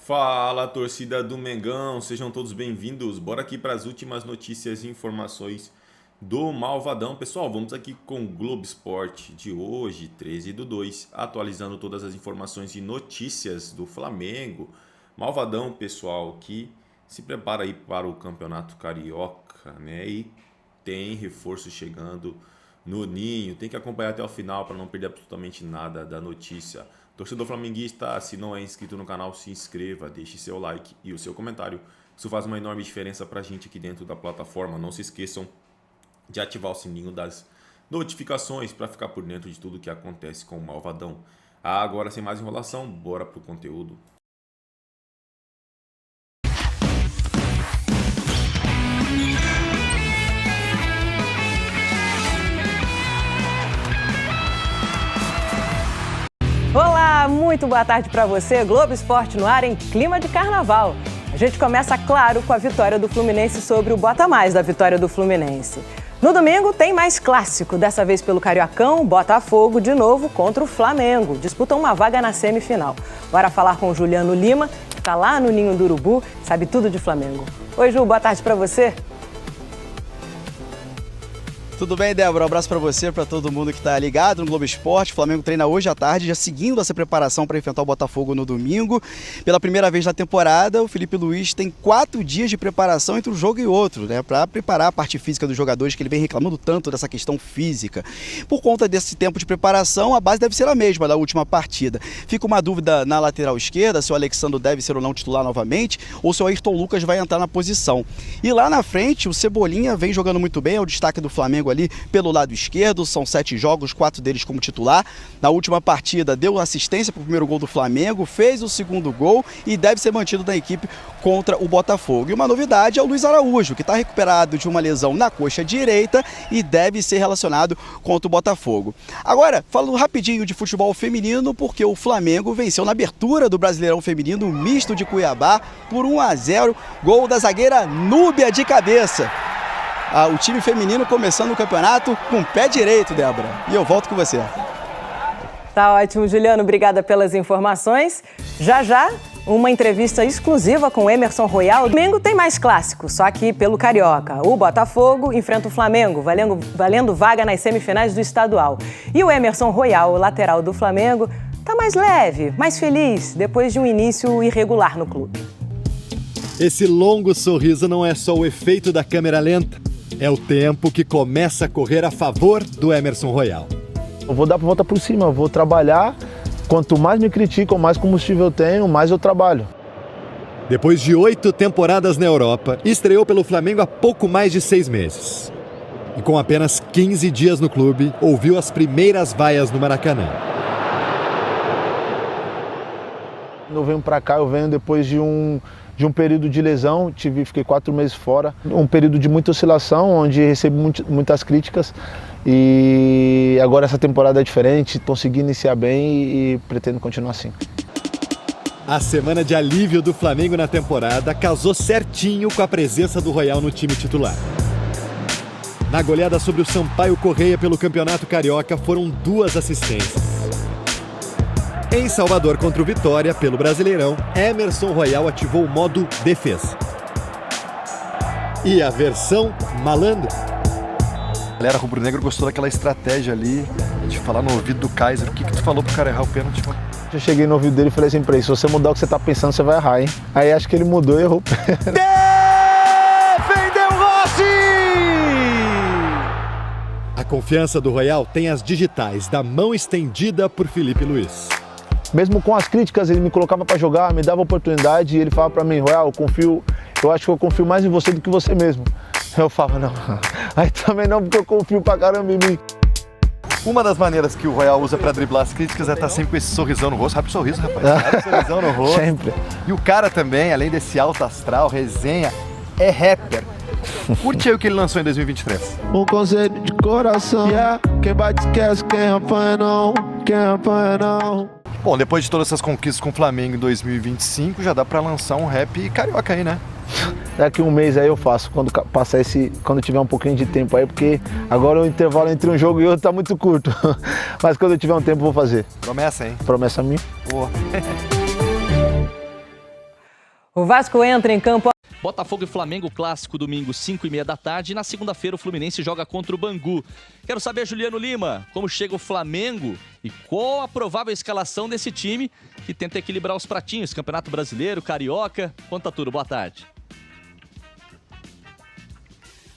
Fala, torcida do Mengão, sejam todos bem-vindos. Bora aqui para as últimas notícias e informações do Malvadão. Pessoal, vamos aqui com o Globo Esporte de hoje, 13/2, atualizando todas as informações e notícias do Flamengo. Malvadão, pessoal, que se prepara aí para o Campeonato Carioca, né? E tem reforço chegando no ninho. Tem que acompanhar até o final para não perder absolutamente nada da notícia. Torcedor flamenguista, se não é inscrito no canal, se inscreva, deixe seu like e o seu comentário. Isso faz uma enorme diferença para a gente aqui dentro da plataforma. Não se esqueçam de ativar o sininho das notificações para ficar por dentro de tudo que acontece com o Malvadão. Agora, sem mais enrolação, bora pro conteúdo. Olá, muito boa tarde para você. Globo Esporte no ar em clima de carnaval. A gente começa, claro, com a vitória do Fluminense sobre o Bota Mais da vitória do Fluminense. No domingo tem mais clássico, dessa vez pelo Cariocão, Botafogo de novo contra o Flamengo. Disputam uma vaga na semifinal. Bora falar com o Juliano Lima, que está lá no Ninho do Urubu, sabe tudo de Flamengo. Oi, Ju, boa tarde para você. Tudo bem, Débora? Um abraço para você, para todo mundo que está ligado no Globo Esporte. O Flamengo treina hoje à tarde, já seguindo essa preparação para enfrentar o Botafogo no domingo. Pela primeira vez na temporada, o Felipe Luiz tem 4 dias de preparação entre um jogo e outro, né, para preparar a parte física dos jogadores, que ele vem reclamando tanto dessa questão física. Por conta desse tempo de preparação, a base deve ser a mesma da última partida. Fica uma dúvida na lateral esquerda, se o Alexandre deve ser ou não titular novamente, ou se o Ayrton Lucas vai entrar na posição. E lá na frente, o Cebolinha vem jogando muito bem, é o destaque do Flamengo ali pelo lado esquerdo, são 7 jogos, 4 deles como titular. Na última partida deu assistência para o primeiro gol do Flamengo, fez o segundo gol e deve ser mantido na equipe contra o Botafogo. E uma novidade é o Luiz Araújo, que está recuperado de uma lesão na coxa direita e deve ser relacionado contra o Botafogo. Agora, falando rapidinho de futebol feminino, porque o Flamengo venceu na abertura do Brasileirão Feminino misto de Cuiabá por 1-0, gol da zagueira Núbia de cabeça. O time feminino começando o campeonato com o pé direito, Débora. E eu volto com você. Tá ótimo, Juliano. Obrigada pelas informações. Já, uma entrevista exclusiva com Emerson Royal. Domingo tem mais clássico, só que pelo Carioca. O Botafogo enfrenta o Flamengo, valendo vaga nas semifinais do estadual. E o Emerson Royal, o lateral do Flamengo, tá mais leve, mais feliz, depois de um início irregular no clube. Esse longo sorriso não é só o efeito da câmera lenta. É o tempo que começa a correr a favor do Emerson Royal. Eu vou dar a volta por cima, eu vou trabalhar. Quanto mais me criticam, mais combustível eu tenho, mais eu trabalho. Depois de 8 temporadas na Europa, estreou pelo Flamengo há pouco mais de 6 meses. E com apenas 15 dias no clube, ouviu as primeiras vaias no Maracanã. Eu venho pra cá, eu venho depois de um período de lesão, fiquei 4 meses fora, um período de muita oscilação, onde recebi muitas críticas e agora essa temporada é diferente, consegui iniciar bem e pretendo continuar assim. A semana de alívio do Flamengo na temporada casou certinho com a presença do Royal no time titular. Na goleada sobre o Sampaio Corrêa pelo Campeonato Carioca foram 2 assistências. Em Salvador contra o Vitória, pelo Brasileirão, Emerson Royal ativou o modo defesa. E a versão malandro. A galera rubro-negro gostou daquela estratégia ali, de falar no ouvido do Kaiser. O que tu falou pro cara errar o pênalti? Eu cheguei no ouvido dele e falei assim pra ele, se você mudar o que você tá pensando, você vai errar, hein? Aí acho que ele mudou e errou o pênalti. Defendeu Rossi! A confiança do Royal tem as digitais da mão estendida por Felipe Luiz. Mesmo com as críticas, ele me colocava para jogar, me dava oportunidade e ele falava para mim, Royal, eu acho que eu confio mais em você do que você mesmo. Eu falava, não, aí também não, porque eu confio pra caramba em mim. Uma das maneiras que o Royal usa para driblar as críticas é estar sempre com esse sorrisão no rosto. Sabe o sorriso, rapaz? Sabe o sorrisão no rosto. Sempre. E o cara também, além desse alto astral, resenha, é rapper. Curte aí o que ele lançou em 2023. Um conselho de coração, yeah. Quem bate esquece, quem apanha não, quem apanha não. Bom, depois de todas essas conquistas com o Flamengo em 2025, já dá pra lançar um rap carioca aí, né? Daqui um mês aí eu faço, quando tiver um pouquinho de tempo aí, porque agora o intervalo entre um jogo e outro tá muito curto. Mas quando eu tiver um tempo eu vou fazer. Promessa, hein? Promessa minha. Boa. O Vasco entra em campo. Botafogo e Flamengo, clássico, domingo, 5h30 da tarde. E na segunda-feira o Fluminense joga contra o Bangu. Quero saber, Juliano Lima, como chega o Flamengo e qual a provável escalação desse time que tenta equilibrar os pratinhos. Campeonato Brasileiro, Carioca, conta tudo. Boa tarde.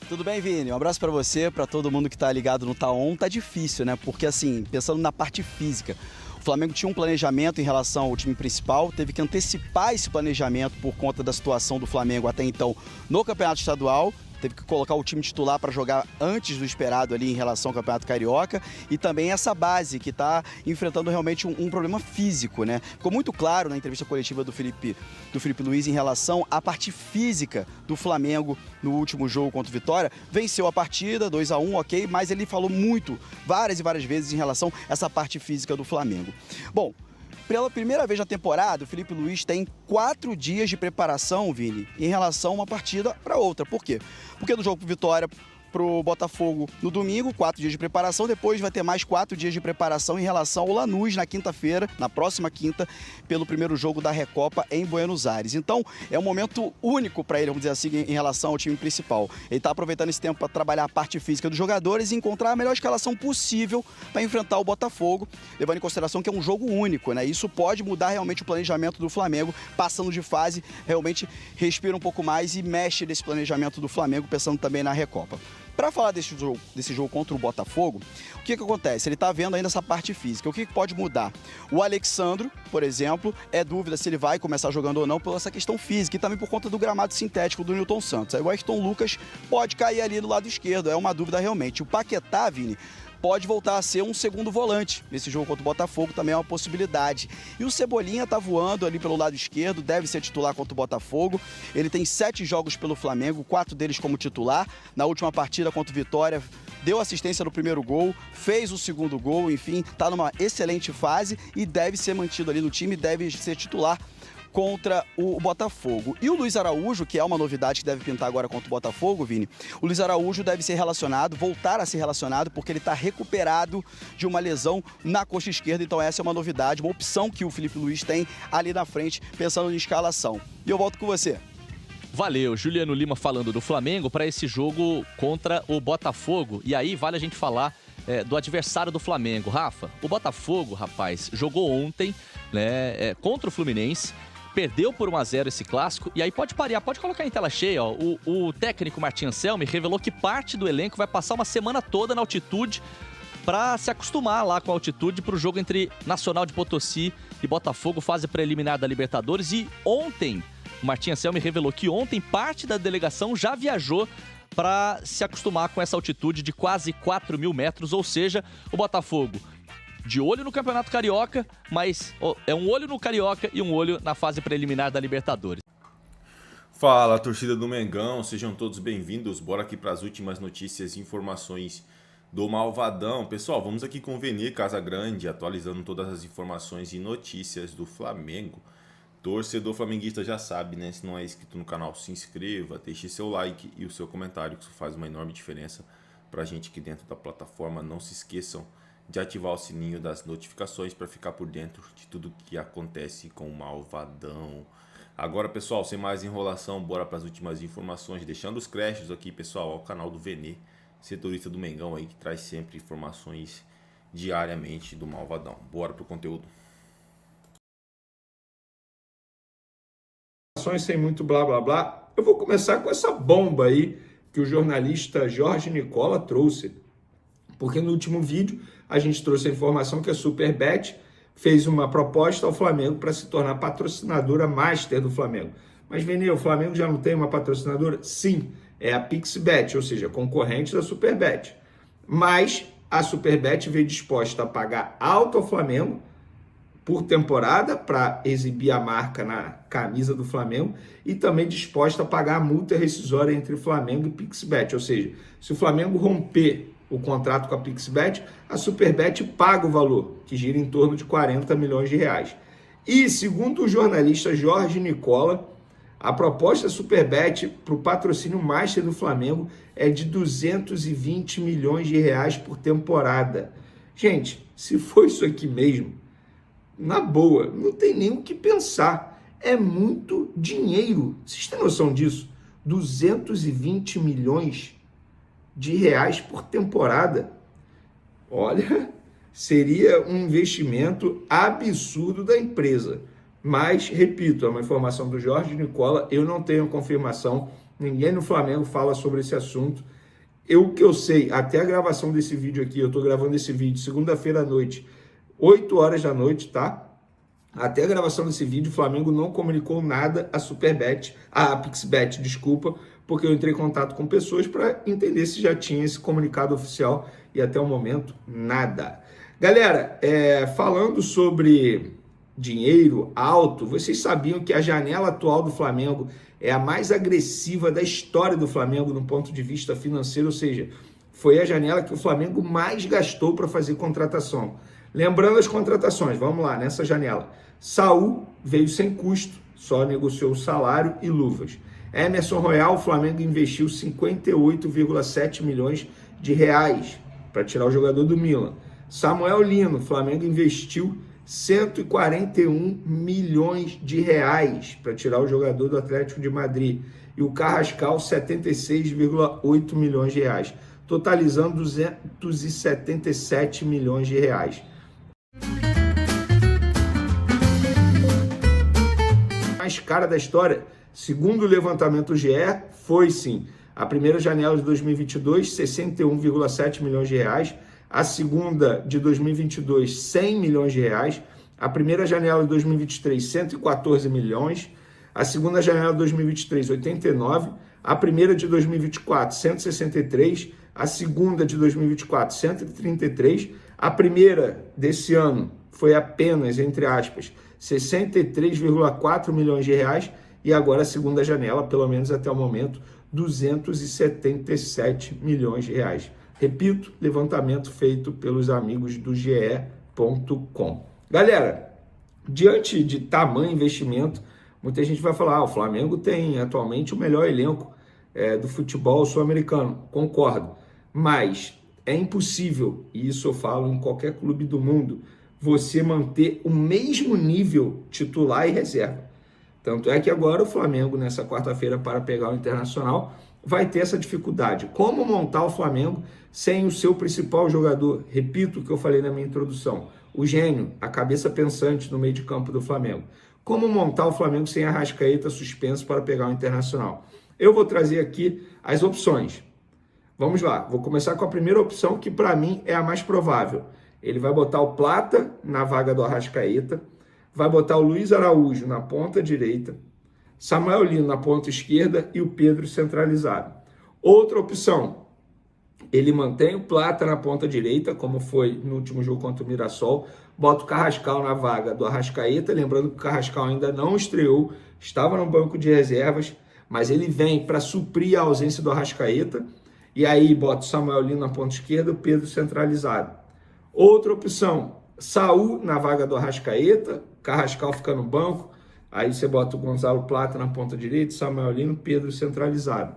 Tudo bem, Vini? Um abraço para você, para todo mundo que tá ligado no Taon. Tá difícil, né? Porque assim, pensando na parte física, o Flamengo tinha um planejamento em relação ao time principal, teve que antecipar esse planejamento por conta da situação do Flamengo até então no Campeonato Estadual. Teve que colocar o time titular para jogar antes do esperado ali em relação ao Campeonato Carioca, e também essa base que está enfrentando realmente um problema físico, né? Ficou muito claro na entrevista coletiva do Felipe Luiz em relação à parte física do Flamengo no último jogo contra o Vitória. Venceu a partida, 2-1, ok, mas ele falou muito, várias e várias vezes em relação a essa parte física do Flamengo. Bom, pela primeira vez na temporada, o Felipe Luiz tem 4 dias de preparação, Vini, em relação a uma partida para outra. Por quê? Porque do jogo pro Vitória pro Botafogo no domingo, 4 dias de preparação, depois vai ter mais 4 dias de preparação em relação ao Lanús na quinta-feira, na próxima quinta, pelo primeiro jogo da Recopa em Buenos Aires. Então, é um momento único para ele, vamos dizer assim, em relação ao time principal. Ele está aproveitando esse tempo para trabalhar a parte física dos jogadores e encontrar a melhor escalação possível para enfrentar o Botafogo, levando em consideração que é um jogo único, né? Isso pode mudar realmente o planejamento do Flamengo, passando de fase, realmente respira um pouco mais e mexe nesse planejamento do Flamengo, pensando também na Recopa. Para falar desse jogo contra o Botafogo, o que acontece? Ele está vendo ainda essa parte física. O que pode mudar? O Alexandro, por exemplo, é dúvida se ele vai começar jogando ou não por essa questão física e também por conta do gramado sintético do Nilton Santos. Aí o Ayrton Lucas pode cair ali do lado esquerdo, é uma dúvida realmente. O Paquetá, Vini, pode voltar a ser um segundo volante. Nesse jogo contra o Botafogo também é uma possibilidade. E o Cebolinha tá voando ali pelo lado esquerdo, deve ser titular contra o Botafogo. Ele tem 7 jogos pelo Flamengo, 4 deles como titular. Na última partida contra o Vitória, deu assistência no primeiro gol, fez o segundo gol, enfim, tá numa excelente fase e deve ser mantido ali no time, deve ser titular contra o Botafogo. E o Luiz Araújo, que é uma novidade que deve pintar agora contra o Botafogo, Vini, o Luiz Araújo deve ser relacionado, voltar a ser relacionado, porque ele está recuperado de uma lesão na coxa esquerda, então essa é uma novidade, uma opção que o Felipe Luiz tem ali na frente, pensando em escalação. E eu volto com você. Valeu, Juliano Lima falando do Flamengo para esse jogo contra o Botafogo. E aí vale a gente falar do adversário do Flamengo. Rafa, o Botafogo, rapaz, jogou ontem, né, contra o Fluminense, perdeu por 1-0 esse clássico, e aí pode parear, pode colocar em tela cheia, ó, o técnico Martin Anselmi revelou que parte do elenco vai passar uma semana toda na altitude para se acostumar lá com a altitude para o jogo entre Nacional de Potosí e Botafogo, fase preliminar da Libertadores. E ontem, o Martin Anselmi revelou que ontem parte da delegação já viajou para se acostumar com essa altitude de quase 4.000 metros, ou seja, o Botafogo de olho no Campeonato Carioca, mas é um olho no Carioca e um olho na fase preliminar da Libertadores. Fala, torcida do Mengão, sejam todos bem-vindos. Bora aqui para as últimas notícias e informações do Malvadão. Pessoal, vamos aqui com o Veni Casagrande, atualizando todas as informações e notícias do Flamengo. Torcedor flamenguista já sabe, né? Se não é inscrito no canal, se inscreva, deixe seu like e o seu comentário, que isso faz uma enorme diferença pra gente aqui dentro da plataforma. Não se esqueçam de ativar o sininho das notificações para ficar por dentro de tudo que acontece com o Malvadão. Agora, pessoal, sem mais enrolação, bora para as últimas informações, deixando os créditos aqui, pessoal, ao canal do Vene, setorista do Mengão aí, que traz sempre informações diariamente do Malvadão. Bora pro conteúdo. Sem muito blá blá blá, eu vou começar com essa bomba aí que o jornalista Jorge Nicola trouxe, porque no último vídeo a gente trouxe a informação que a Superbet fez uma proposta ao Flamengo para se tornar patrocinadora master do Flamengo. Mas, Veni, o Flamengo já não tem uma patrocinadora? Sim, é a Pixbet, ou seja, concorrente da Superbet. Mas a Superbet veio disposta a pagar alto ao Flamengo por temporada para exibir a marca na camisa do Flamengo e também disposta a pagar a multa rescisória entre Flamengo e Pixbet. Ou seja, se o Flamengo romper o contrato com a Pixbet, a Superbet paga o valor, que gira em torno de 40 milhões de reais. E, segundo o jornalista Jorge Nicola, a proposta da Superbet para o patrocínio master do Flamengo é de 220 milhões de reais por temporada. Gente, se for isso aqui mesmo, na boa, não tem nem o que pensar. É muito dinheiro. Vocês têm noção disso? 220 milhões de reais por temporada. Olha, seria um investimento absurdo da empresa. Mas, repito, é uma informação do Jorge Nicola, eu não tenho confirmação, ninguém no Flamengo fala sobre esse assunto. O que eu sei, até a gravação desse vídeo aqui, eu estou gravando esse vídeo segunda-feira à noite, 8 horas da noite, tá? Até a gravação desse vídeo, o Flamengo não comunicou nada a Superbet, a PixBet, desculpa, porque eu entrei em contato com pessoas para entender se já tinha esse comunicado oficial e até o momento, nada. Galera, falando sobre dinheiro alto, vocês sabiam que a janela atual do Flamengo é a mais agressiva da história do Flamengo no ponto de vista financeiro, ou seja, foi a janela que o Flamengo mais gastou para fazer contratação. Lembrando as contratações, vamos lá, nessa janela. Saul veio sem custo, só negociou o salário e luvas. Emerson Royal, o Flamengo investiu 58,7 milhões de reais para tirar o jogador do Milan. Samuel Lino, o Flamengo investiu 141 milhões de reais para tirar o jogador do Atlético de Madrid. E o Carrascal, 76,8 milhões de reais, totalizando 277 milhões de reais. Mais cara da história, segundo o levantamento GE, foi sim a primeira janela de 2022, 61,7 milhões de reais, a segunda de 2022, 100 milhões de reais, a primeira janela de 2023, 114 milhões, a segunda janela de 2023, 89, a primeira de 2024, 163, a segunda de 2024, 133, a primeira desse ano foi apenas, entre aspas, 63,4 milhões de reais e agora a segunda janela, pelo menos até o momento, 277 milhões de reais. Repito, levantamento feito pelos amigos do GE.com. Galera, diante de tamanho investimento, muita gente vai falar, o Flamengo tem atualmente o melhor elenco do futebol sul-americano. Concordo, mas é impossível, e isso eu falo em qualquer clube do mundo, você manter o mesmo nível titular e reserva. Tanto é que agora o Flamengo, nessa quarta-feira, para pegar o Internacional, vai ter essa dificuldade. Como montar o Flamengo sem o seu principal jogador? Repito o que eu falei na minha introdução. O gênio, a cabeça pensante no meio de campo do Flamengo. Como montar o Flamengo sem a Arrascaeta suspenso para pegar o Internacional? Eu vou trazer aqui as opções. Vamos lá, vou começar com a primeira opção, que para mim é a mais provável. Ele vai botar o Plata na vaga do Arrascaeta, vai botar o Luiz Araújo na ponta direita, Samuel Lino na ponta esquerda e o Pedro centralizado. Outra opção, ele mantém o Plata na ponta direita, como foi no último jogo contra o Mirassol, bota o Carrascal na vaga do Arrascaeta, lembrando que o Carrascal ainda não estreou, estava no banco de reservas, mas ele vem para suprir a ausência do Arrascaeta, e aí bota o Samuel Lino na ponta esquerda, o Pedro centralizado. Outra opção, Saul na vaga do Arrascaeta, Carrascal fica no banco, aí você bota o Gonzalo Plata na ponta direita, Samuel Lino, Pedro centralizado.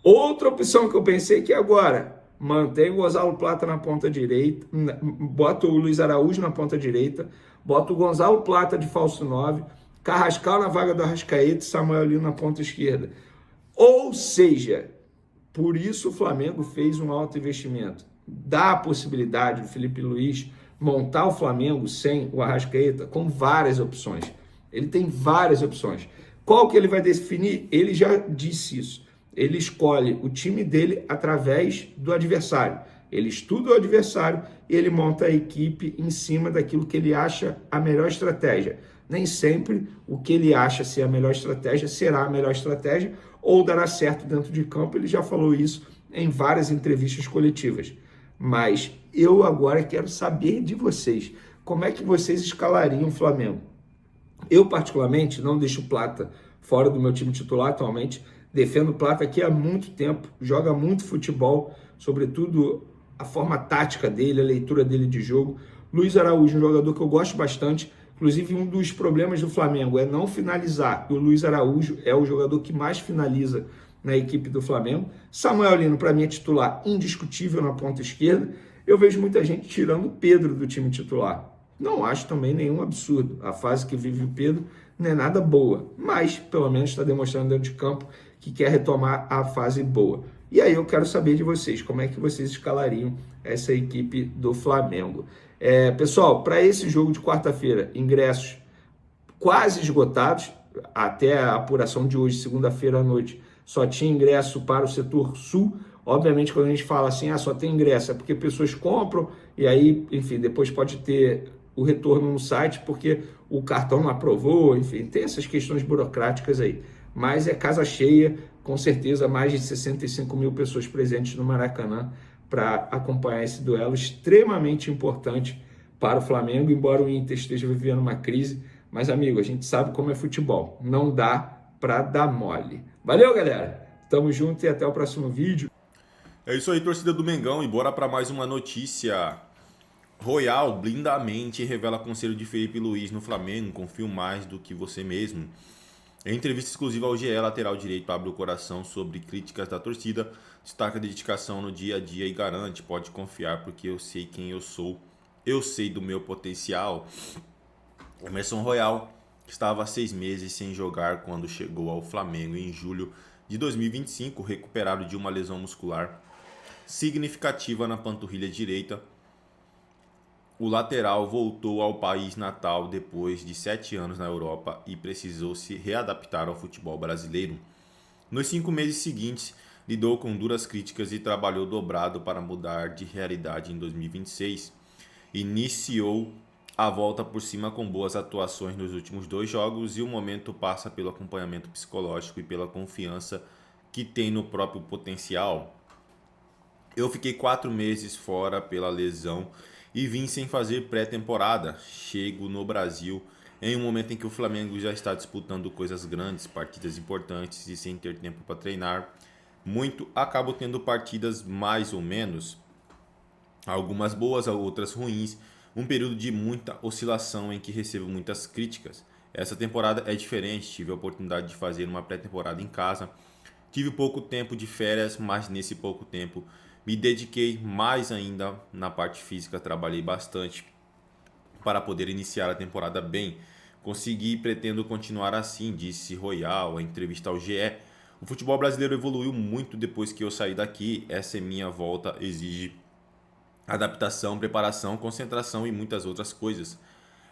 Outra opção que eu pensei que agora, mantém o Gonzalo Plata na ponta direita, bota o Luiz Araújo na ponta direita, bota o Gonzalo Plata de falso 9, Carrascal na vaga do Arrascaeta e Samuel Lino na ponta esquerda. Ou seja, por isso o Flamengo fez um alto investimento. Dá a possibilidade do Felipe Luiz montar o Flamengo sem o Arrascaeta com várias opções. Ele tem várias opções. Qual que ele vai definir? Ele já disse isso. Ele escolhe o time dele através do adversário. Ele estuda o adversário e ele monta a equipe em cima daquilo que ele acha a melhor estratégia. Nem sempre o que ele acha ser a melhor estratégia será a melhor estratégia ou dará certo dentro de campo. Ele já falou isso em várias entrevistas coletivas. Mas eu agora quero saber de vocês. Como é que vocês escalariam o Flamengo? Eu, particularmente, não deixo o Plata fora do meu time titular atualmente. Defendo o Plata aqui há muito tempo. Joga muito futebol, sobretudo a forma tática dele, a leitura dele de jogo. Luiz Araújo, um jogador que eu gosto bastante. Inclusive, um dos problemas do Flamengo é não finalizar. E o Luiz Araújo é o jogador que mais finaliza na equipe do Flamengo. Samuel Lino, para mim, é titular indiscutível na ponta esquerda. Eu vejo muita gente tirando o Pedro do time titular. Não acho também nenhum absurdo. A fase que vive o Pedro não é nada boa, mas pelo menos está demonstrando dentro de campo que quer retomar a fase boa. E aí eu quero saber de vocês, como é que vocês escalariam essa equipe do Flamengo. Pessoal, para esse jogo de quarta-feira, ingressos quase esgotados, até a apuração de hoje, segunda-feira à noite, só tinha ingresso para o setor sul. Obviamente, quando a gente fala assim, só tem ingresso, é porque pessoas compram e aí, enfim, depois pode ter o retorno no site porque o cartão não aprovou, enfim, tem essas questões burocráticas aí. Mas é casa cheia, com certeza mais de 65 mil pessoas presentes no Maracanã para acompanhar esse duelo extremamente importante para o Flamengo, embora o Inter esteja vivendo uma crise. Mas, amigo, a gente sabe como é futebol, não dá para dar mole. Valeu, galera! Tamo junto e até o próximo vídeo. É isso aí, torcida do Mengão, e bora para mais uma notícia. Royal blindamente revela conselho de Felipe Luiz no Flamengo, confio mais do que você mesmo. Em entrevista exclusiva ao GE, lateral direito abre o coração sobre críticas da torcida, destaca a dedicação no dia a dia e garante, pode confiar porque eu sei quem eu sou, eu sei do meu potencial. Emerson Royal estava há 6 meses sem jogar quando chegou ao Flamengo em julho de 2025, recuperado de uma lesão muscular significativa na panturrilha direita. O lateral voltou ao país natal depois de 7 anos na Europa e precisou se readaptar ao futebol brasileiro. Nos 5 meses seguintes, lidou com duras críticas e trabalhou dobrado para mudar de realidade em 2026. Iniciou a volta por cima com boas atuações nos últimos 2 jogos e o momento passa pelo acompanhamento psicológico e pela confiança que tem no próprio potencial. Eu fiquei 4 meses fora pela lesão e vim sem fazer pré-temporada. Chego no Brasil em um momento em que o Flamengo já está disputando coisas grandes, partidas importantes e sem ter tempo para treinar muito, acabo tendo partidas mais ou menos, algumas boas, outras ruins, um período de muita oscilação em que recebo muitas críticas. Essa temporada é diferente, tive a oportunidade de fazer uma pré-temporada em casa, tive pouco tempo de férias, mas nesse pouco tempo me dediquei mais ainda na parte física, trabalhei bastante para poder iniciar a temporada bem. Consegui e pretendo continuar assim, disse Royal em entrevista ao GE. O futebol brasileiro evoluiu muito depois que eu saí daqui, essa minha volta exige adaptação, preparação, concentração e muitas outras coisas.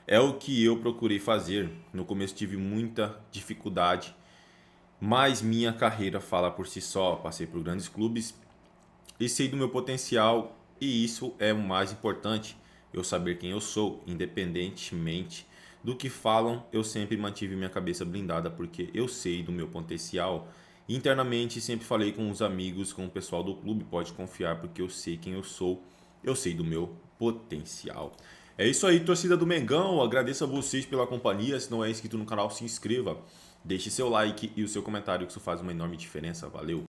É o que eu procurei fazer. No começo tive muita dificuldade, mas minha carreira fala por si só. Passei por grandes clubes e sei do meu potencial, e isso é o mais importante, eu saber quem eu sou, independentemente do que falam. Eu sempre mantive minha cabeça blindada porque eu sei do meu potencial. Internamente sempre falei com os amigos, com o pessoal do clube, pode confiar porque eu sei quem eu sou, eu sei do meu potencial. É isso aí, torcida do Mengão, agradeço a vocês pela companhia. Se não é inscrito no canal, se inscreva, deixe seu like e o seu comentário, que isso faz uma enorme diferença. Valeu!